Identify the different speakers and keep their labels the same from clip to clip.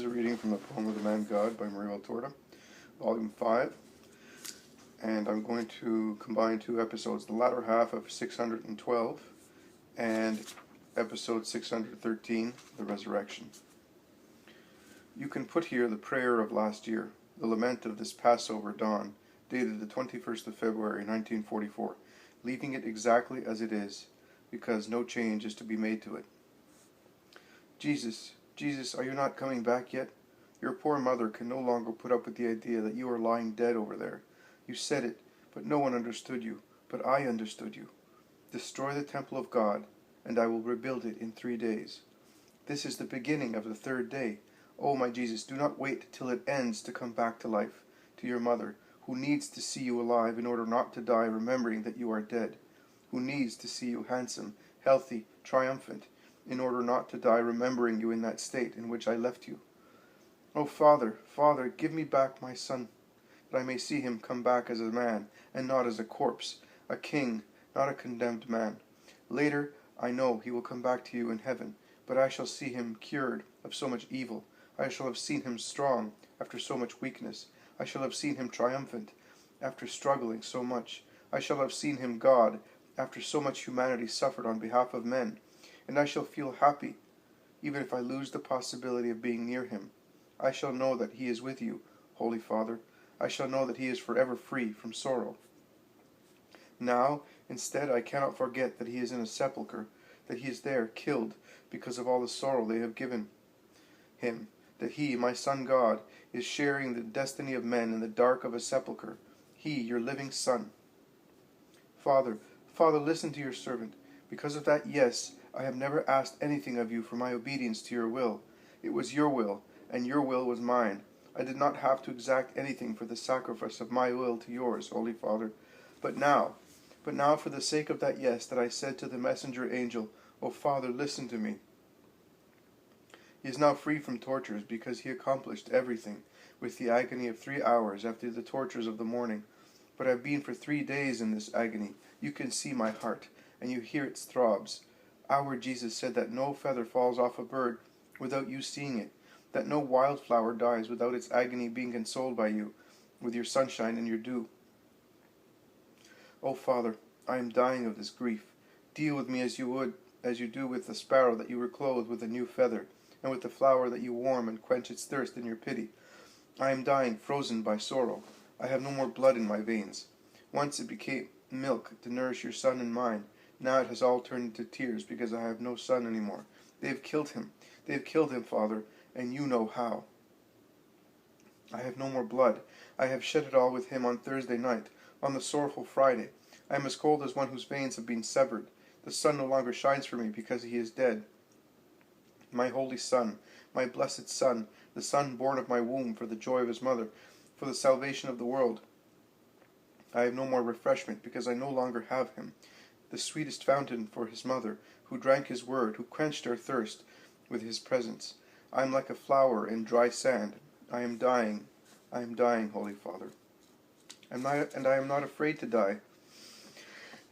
Speaker 1: is a reading from the poem of the Man God by Valtorta, Volume 5, and I'm going to combine two episodes, the latter half of 612 and episode 613, the resurrection. You can put here the prayer of last year, the lament of this Passover dawn, dated the 21st of February 1944, leaving it exactly as it is, because no change is to be made to it. Jesus, Jesus, are you not coming back yet? Your poor mother can no longer put up with the idea that you are lying dead over there. You said it, but no one understood you. But I understood you. Destroy the temple of God, and I will rebuild it in 3 days. This is the beginning of the third day. Oh, my Jesus, do not wait till it ends to come back to life, to your mother, who needs to see you alive in order not to die remembering that you are dead, who needs to see you handsome, healthy, triumphant, in order not to die remembering you in that state in which I left you. Oh, Father, Father, give me back my son, that I may see him come back as a man, and not as a corpse, a king, not a condemned man. Later, I know he will come back to you in heaven, but I shall see him cured of so much evil. I shall have seen him strong after so much weakness. I shall have seen him triumphant after struggling so much. I shall have seen him God after so much humanity suffered on behalf of men. And I shall feel happy, even if I lose the possibility of being near him. I shall know that he is with you, Holy Father. I shall know that he is forever free from sorrow. Now, instead, I cannot forget that he is in a sepulchre, that he is there, killed, because of all the sorrow they have given him, that he, my Son God, is sharing the destiny of men in the dark of a sepulchre, he, your living Son. Father, Father, listen to your servant. Because of that, yes, I have never asked anything of you for my obedience to your will. It was your will, and your will was mine. I did not have to exact anything for the sacrifice of my will to yours, Holy Father. But now for the sake of that yes that I said to the messenger angel, O Father, listen to me. He is now free from tortures because he accomplished everything with the agony of 3 hours after the tortures of the morning. But I have been for 3 days in this agony. You can see my heart, and you hear its throbs. Our Jesus said that no feather falls off a bird without you seeing it, that no wildflower dies without its agony being consoled by you, with your sunshine and your dew. O Father, I am dying of this grief. Deal with me as you do with the sparrow that you were clothed with a new feather, and with the flower that you warm and quench its thirst in your pity. I am dying, frozen by sorrow. I have no more blood in my veins. Once it became milk to nourish your son and mine. Now it has all turned into tears because I have no son anymore. They have killed him. They have killed him, Father, and you know how. I have no more blood. I have shed it all with him on Thursday night, on the sorrowful Friday. I am as cold as one whose veins have been severed. The sun no longer shines for me because he is dead. My holy Son, my blessed Son, the Son born of my womb for the joy of his mother, for the salvation of the world. I have no more refreshment because I no longer have him, the sweetest fountain for his mother, who drank his word, who quenched her thirst with his presence. I am like a flower in dry sand. I am dying, Holy Father. And I am not afraid to die,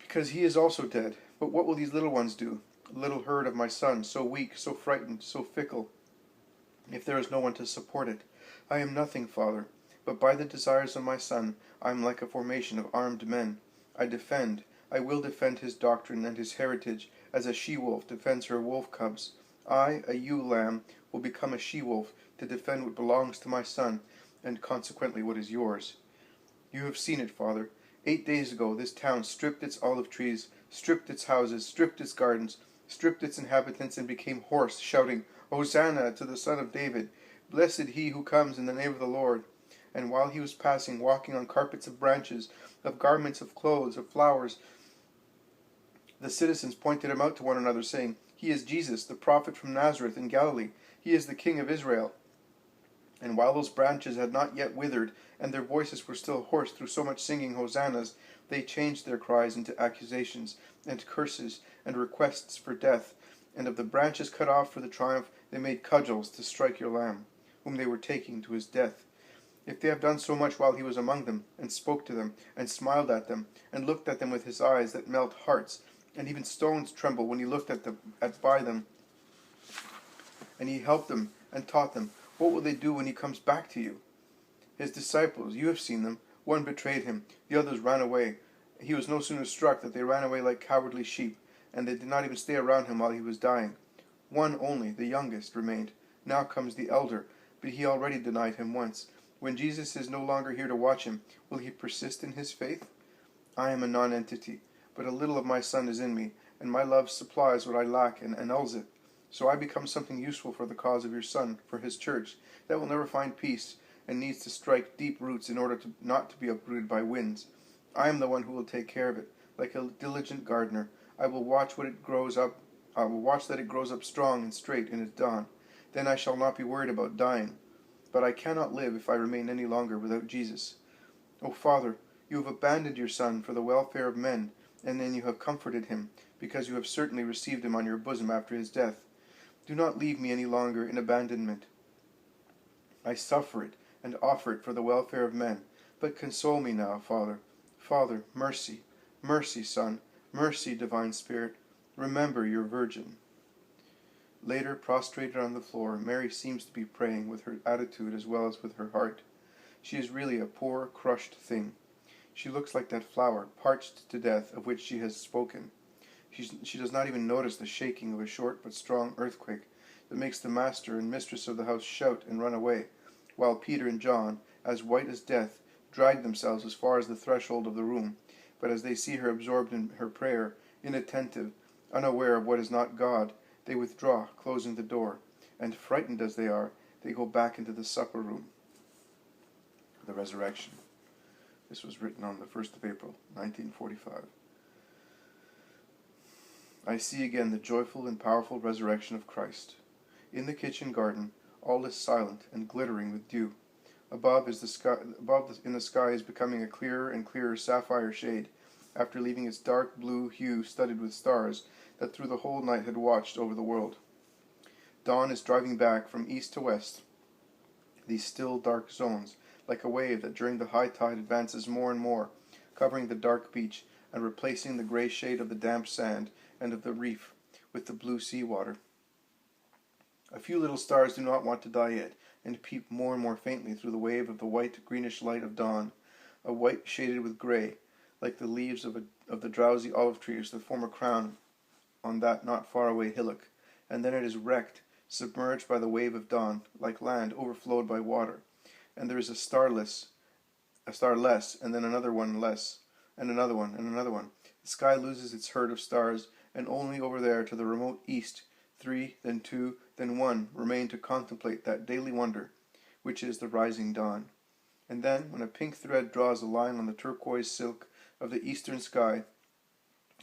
Speaker 1: because he is also dead. But what will these little ones do? A little herd of my Son, so weak, so frightened, so fickle, if there is no one to support it. I am nothing, Father, but by the desires of my Son, I am like a formation of armed men. I will defend his doctrine and his heritage, as a she-wolf defends her wolf cubs. I, a ewe lamb, will become a she-wolf to defend what belongs to my Son, and consequently what is yours. You have seen it, Father. 8 days ago this town stripped its olive trees, stripped its houses, stripped its gardens, stripped its inhabitants, and became hoarse, shouting, Hosanna to the Son of David! Blessed he who comes in the name of the Lord! And while he was passing, walking on carpets of branches, of garments of clothes, of flowers, the citizens pointed him out to one another, saying, He is Jesus, the prophet from Nazareth in Galilee. He is the King of Israel. And while those branches had not yet withered, and their voices were still hoarse through so much singing hosannas, they changed their cries into accusations, and curses, and requests for death. And of the branches cut off for the triumph, they made cudgels to strike your Lamb, whom they were taking to his death. If they have done so much while he was among them, and spoke to them, and smiled at them, and looked at them with his eyes that melt hearts, and even stones tremble when he looked by them, and he helped them and taught them, What will they do when he comes back to you? His disciples, you have seen them. One betrayed him, the others ran away. He was no sooner struck that they ran away like cowardly sheep, and they did not even stay around him while he was dying. One only, the youngest, remained. Now comes the elder, but he already denied him once. When Jesus is no longer here to watch him, will he persist in his faith? I am a non-entity, but a little of my Son is in me, and my love supplies what I lack and annuls it. So I become something useful for the cause of your Son, for his church, that will never find peace, and needs to strike deep roots in order not to be uprooted by winds. I am the one who will take care of it, like a diligent gardener. I will watch that it grows up strong and straight in its dawn. Then I shall not be worried about dying. But I cannot live if I remain any longer without Jesus. O Father, you have abandoned your Son for the welfare of men, and then you have comforted him, because you have certainly received him on your bosom after his death. Do not leave me any longer in abandonment. I suffer it and offer it for the welfare of men, but console me now, Father. Father, mercy, mercy, Son, mercy, Divine Spirit. Remember your Virgin. Later, prostrated on the floor, Mary seems to be praying with her attitude as well as with her heart. She is really a poor, crushed thing. She looks like that flower, parched to death, of which she has spoken. She does not even notice the shaking of a short but strong earthquake that makes the master and mistress of the house shout and run away, while Peter and John, as white as death, drag themselves as far as the threshold of the room. But as they see her absorbed in her prayer, inattentive, unaware of what is not God, they withdraw, closing the door, and frightened as they are, they go back into the supper room. The Resurrection. This was written on the 1st of April, 1945. I see again the joyful and powerful resurrection of Christ. In the kitchen garden, all is silent and glittering with dew. Above in the sky is becoming a clearer and clearer sapphire shade, after leaving its dark blue hue studded with stars that through the whole night had watched over the world. Dawn is driving back from east to west these still dark zones, like a wave that during the high tide advances more and more, covering the dark beach and replacing the gray shade of the damp sand and of the reef with the blue sea water. A few little stars do not want to die yet, and peep more and more faintly through the wave of the white greenish light of dawn, a white shaded with gray, like the leaves of the drowsy olive trees that form a crown on that not far away hillock, and then it is wrecked, submerged by the wave of dawn, like land overflowed by water, and there is a star less, and then another one less, and another one, and another one. The sky loses its herd of stars, and only over there to the remote east, 3, then 2, then 1 remain to contemplate that daily wonder, which is the rising dawn. And then, when a pink thread draws a line on the turquoise silk of the eastern sky,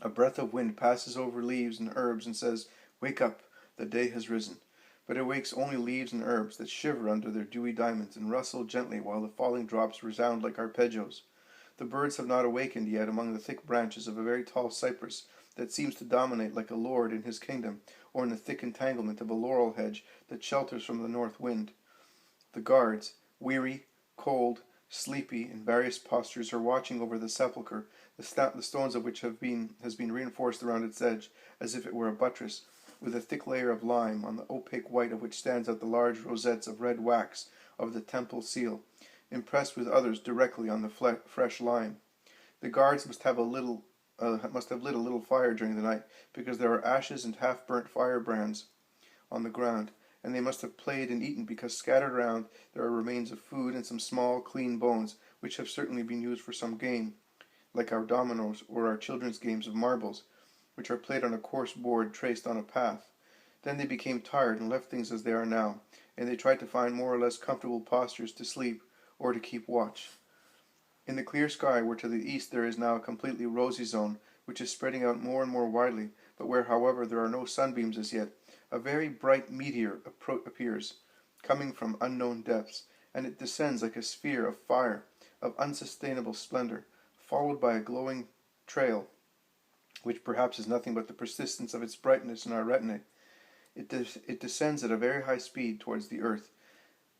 Speaker 1: a breath of wind passes over leaves and herbs and says, "Wake up, the day has risen." But it wakes only leaves and herbs that shiver under their dewy diamonds and rustle gently while the falling drops resound like arpeggios. The birds have not awakened yet among the thick branches of a very tall cypress that seems to dominate like a lord in his kingdom, or in the thick entanglement of a laurel hedge that shelters from the north wind. The guards, weary, cold, sleepy, in various postures, are watching over the sepulchre, the stones of which has been reinforced around its edge, as if it were a buttress, with a thick layer of lime, on the opaque white of which stands out the large rosettes of red wax of the temple seal, impressed with others directly on the fresh lime. The guards must have lit a little fire during the night, because there are ashes and half-burnt firebrands on the ground, and they must have played and eaten, because scattered around there are remains of food and some small, clean bones, which have certainly been used for some game, like our dominoes or our children's games of marbles, which are played on a coarse board traced on a path. Then they became tired and left things as they are now, and they tried to find more or less comfortable postures to sleep or to keep watch. In the clear sky, where to the east there is now a completely rosy zone, which is spreading out more and more widely, but where, however, there are no sunbeams as yet, a very bright meteor appears, coming from unknown depths, and it descends like a sphere of fire, of unsustainable splendor, followed by a glowing trail, which perhaps is nothing but the persistence of its brightness in our retinae. It descends at a very high speed towards the earth,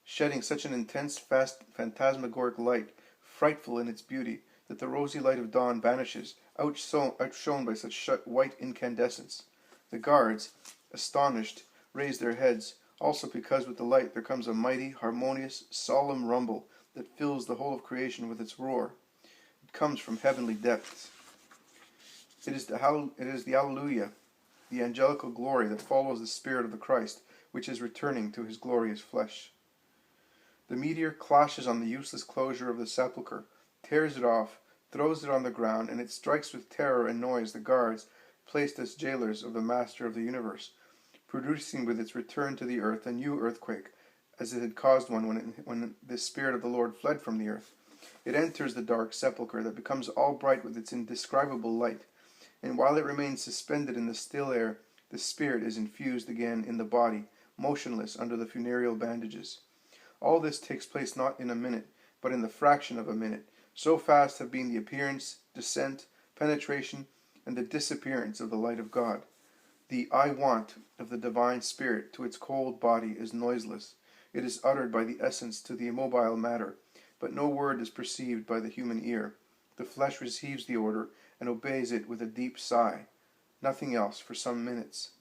Speaker 1: shedding such an intense, phantasmagoric light, frightful in its beauty, that the rosy light of dawn vanishes, outshone by such white incandescence. The guards, astonished, raise their heads, Also because with the light there comes a mighty, harmonious, solemn rumble that fills the whole of creation with its roar. It comes from heavenly depths. It is the Alleluia, the angelical glory that follows the Spirit of the Christ, which is returning to his glorious flesh. The meteor clashes on the useless closure of the sepulchre, tears it off, throws it on the ground, and it strikes with terror and noise the guards placed as jailers of the Master of the universe, producing with its return to the earth a new earthquake, as it had caused one when the Spirit of the Lord fled from the earth. It enters the dark sepulchre that becomes all bright with its indescribable light, and while it remains suspended in the still air, the Spirit is infused again in the body, motionless under the funereal bandages. All this takes place not in a minute, but in the fraction of a minute. So fast have been the appearance, descent, penetration, and the disappearance of the light of God. The I want of the divine Spirit to its cold body is noiseless. It is uttered by the essence to the immobile matter, but no word is perceived by the human ear. The flesh receives the order and obeys it with a deep sigh. Nothing else for some minutes.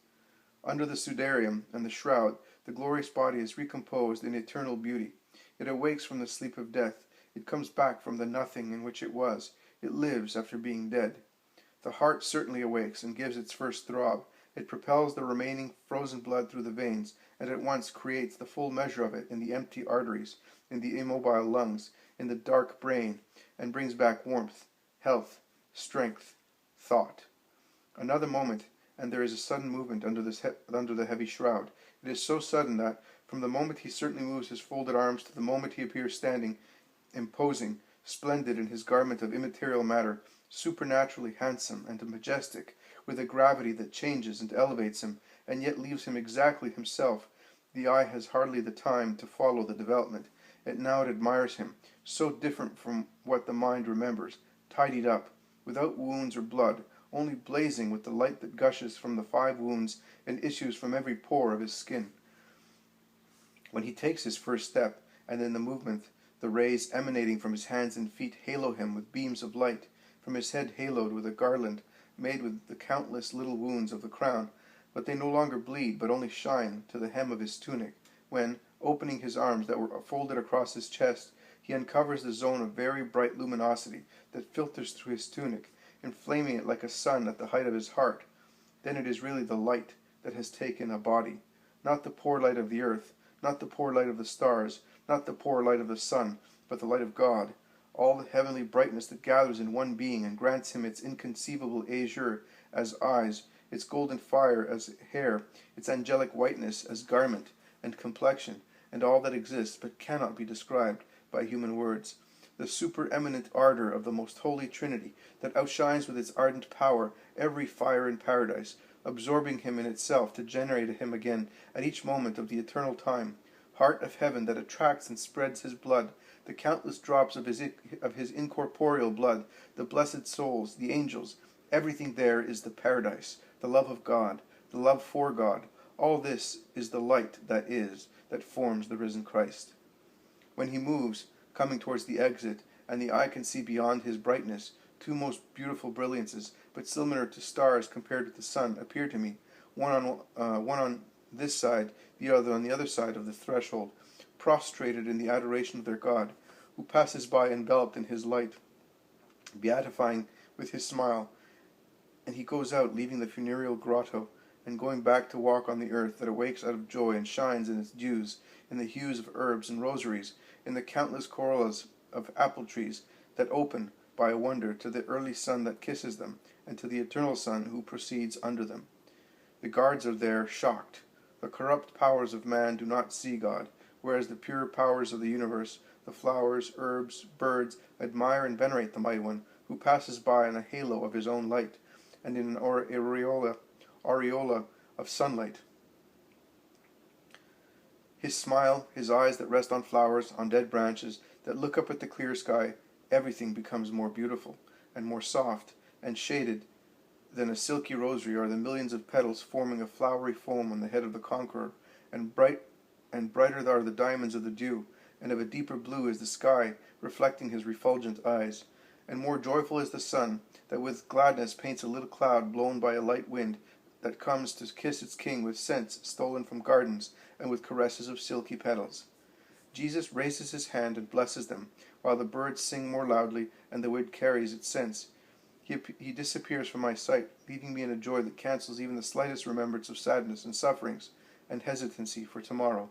Speaker 1: Under the sudarium and the shroud, the glorious body is recomposed in eternal beauty. It awakes from the sleep of death. It comes back from the nothing in which it was. It lives after being dead. The heart certainly awakes and gives its first throb. It propels the remaining frozen blood through the veins, and at once creates the full measure of it in the empty arteries, in the immobile lungs, in the dark brain, and brings back warmth, health, strength, thought. Another moment, and there is a sudden movement under the heavy shroud. It is so sudden that, from the moment he certainly moves his folded arms to the moment he appears standing, imposing, splendid in his garment of immaterial matter, supernaturally handsome and majestic, with a gravity that changes and elevates him, and yet leaves him exactly himself, the eye has hardly the time to follow the development. Now it admires him, so different from what the mind remembers, tidied up, without wounds or blood, only blazing with the light that gushes from the 5 wounds and issues from every pore of his skin. When he takes his first step, and in the movement the rays emanating from his hands and feet halo him with beams of light, from his head haloed with a garland made with the countless little wounds of the crown, but they no longer bleed, but only shine to the hem of his tunic, when, opening his arms that were folded across his chest, he uncovers the zone of very bright luminosity that filters through his tunic, inflaming it like a sun at the height of his heart. Then it is really the light that has taken a body, not the poor light of the earth, not the poor light of the stars, not the poor light of the sun, but the light of God, all the heavenly brightness that gathers in one being and grants him its inconceivable azure as eyes, its golden fire as hair, its angelic whiteness as garment and complexion, and all that exists but cannot be described by human words. The supereminent ardor of the most holy Trinity that outshines with its ardent power every fire in paradise, absorbing him in itself to generate him again at each moment of the eternal time. Heart of heaven that attracts and spreads his blood, the countless drops of his incorporeal blood, the blessed souls, the angels, everything there is the paradise, the love of God, the love for God. All this is the light that forms the risen Christ. When he moves, coming towards the exit, and the eye can see beyond his brightness, 2 most beautiful brilliances, but similar to stars compared with the sun, appear to me, one on this side, the other on the other side of the threshold, prostrated in the adoration of their God, who passes by enveloped in his light, beatifying with his smile, and he goes out, leaving the funereal grotto, and going back to walk on the earth that awakes out of joy and shines in its dews, in the hues of herbs and rosaries, in the countless corollas of apple trees that open, by a wonder, to the early sun that kisses them, and to the eternal sun who proceeds under them. The guards are there, shocked. The corrupt powers of man do not see God, whereas the pure powers of the universe, the flowers, herbs, birds, admire and venerate the mighty one, who passes by in a halo of his own light, and in an aureola of sunlight. His smile, his eyes that rest on flowers, on dead branches, that look up at the clear sky, everything becomes more beautiful, and more soft, and shaded than a silky rosary are the millions of petals forming a flowery foam on the head of the conqueror, and brighter are the diamonds of the dew, and of a deeper blue is the sky, reflecting his refulgent eyes, and more joyful is the sun, that with gladness paints a little cloud blown by a light wind, that comes to kiss its king with scents stolen from gardens and with caresses of silky petals. Jesus raises his hand and blesses them, while the birds sing more loudly and the wind carries its scents. He disappears from my sight, leaving me in a joy that cancels even the slightest remembrance of sadness and sufferings and hesitancy for tomorrow.